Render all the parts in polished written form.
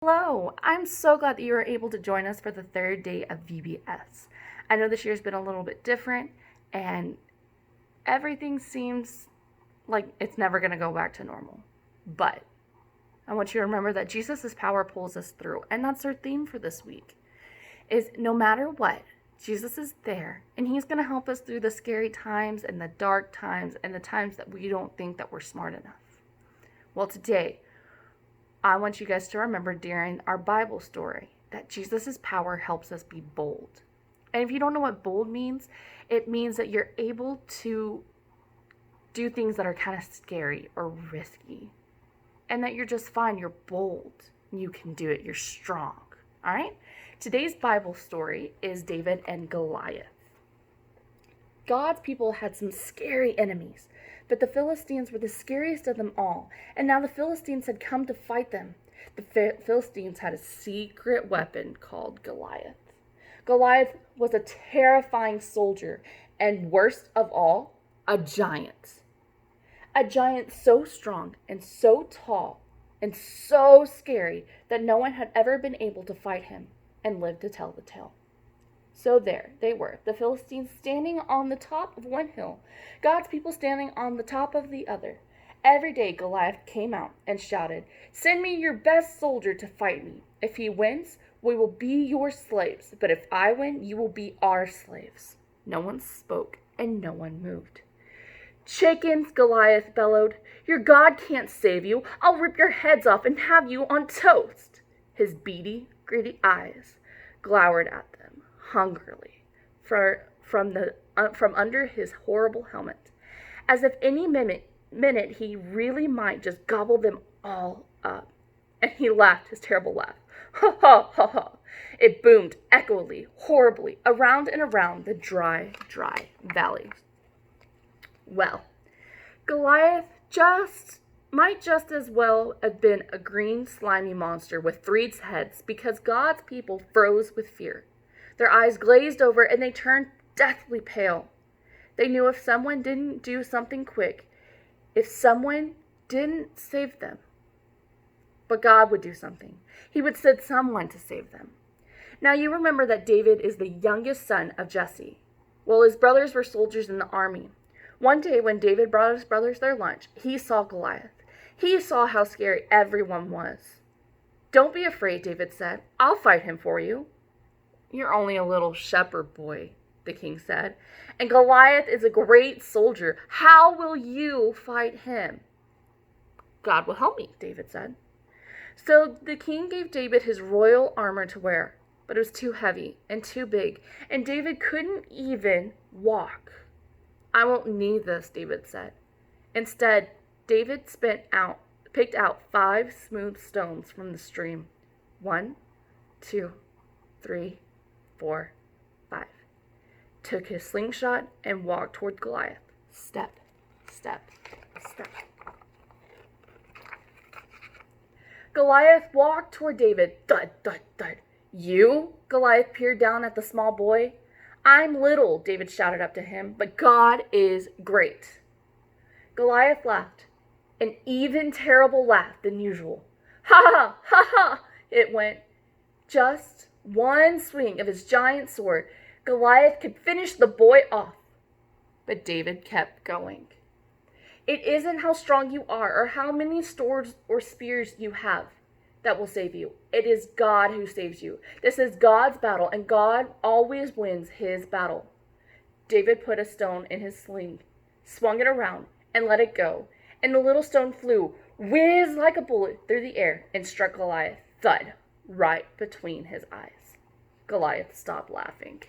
Hello, I'm so glad that you were able to join us for the third day of VBS. I know this year's been a little bit different and everything seems like it's never going to go back to normal. But I want you to remember that Jesus' power pulls us through, and that's our theme for this week. Is no matter what, Jesus is there and he's going to help us through the scary times and the dark times and the times that we don't think that we're smart enough. Well, today I want you guys to remember during our Bible story that Jesus' power helps us be bold. And if you don't know what bold means, it means that you're able to do things that are kind of scary or risky. And that you're just fine, you're bold. You can do it, you're strong. All right? Today's Bible story is David and Goliath. God's people had some scary enemies, but the Philistines were the scariest of them all, and now the Philistines had come to fight them. The Philistines had a secret weapon called Goliath. Goliath was a terrifying soldier, and worst of all, a giant. A giant so strong and so tall and so scary that no one had ever been able to fight him and live to tell the tale. So there they were, the Philistines standing on the top of one hill, God's people standing on the top of the other. Every day Goliath came out and shouted, "Send me your best soldier to fight me. If he wins, we will be your slaves, but if I win, you will be our slaves." No one spoke and no one moved. "Chickens," Goliath bellowed. "Your God can't save you. I'll rip your heads off and have you on toast." His beady, greedy eyes glowered at them hungrily from under his horrible helmet, as if any minute he really might just gobble them all up. And he laughed his terrible laugh. Ha ha ha ha! It boomed echoingly, horribly, around and around the dry valley. Well, Goliath might just as well have been a green, slimy monster with three heads, because God's people froze with fear. Their eyes glazed over and they turned deathly pale. They knew if someone didn't do something quick, if someone didn't save them, but God would do something. He would send someone to save them. Now you remember that David is the youngest son of Jesse. Well, his brothers were soldiers in the army. One day when David brought his brothers their lunch, he saw Goliath. He saw how scary everyone was. "Don't be afraid," David said. "I'll fight him for you." "You're only a little shepherd boy," the king said, "and Goliath is a great soldier. How will you fight him?" "God will help me," David said. So the king gave David his royal armor to wear, but it was too heavy and too big, and David couldn't even walk. "I won't need this," David said. Instead, David picked out 5 smooth stones from the stream. 1, 2, 3, 4, 5. Took his slingshot and walked toward Goliath. Step, step, step. Goliath walked toward David. Thud, thud, thud. "You?" Goliath peered down at the small boy. "I'm little," David shouted up to him, "but God is great." Goliath laughed, an even terrible laugh than usual. "Ha ha, ha ha!" it went. Just one swing of his giant sword, Goliath could finish the boy off. But David kept going. It isn't how strong you are or how many swords or spears you have that will save you. It is God who saves you. This is God's battle, and God always wins his battle. David put a stone in his sling, swung it around, and let it go, and the little stone flew, whizzed like a bullet through the air, and struck Goliath, thud, right between his eyes. Goliath stopped laughing.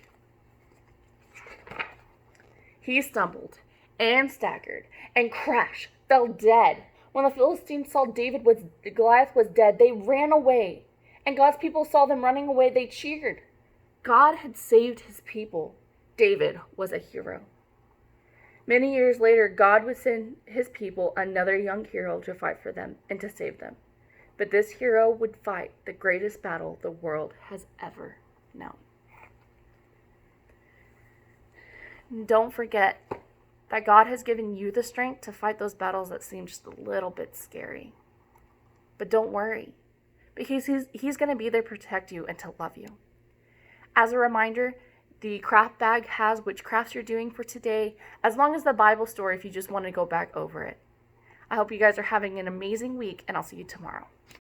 He stumbled and staggered and crashed, fell dead. When the Philistines saw Goliath was dead, they ran away. And God's people saw them running away, they cheered. God had saved his people. David was a hero. Many years later, God would send his people another young hero to fight for them and to save them. But this hero would fight the greatest battle the world has ever known. Don't forget that God has given you the strength to fight those battles that seem just a little bit scary. But don't worry, because he's going to be there to protect you and to love you. As a reminder, the craft bag has which crafts you're doing for today, as long as the Bible story if you just want to go back over it. I hope you guys are having an amazing week, and I'll see you tomorrow.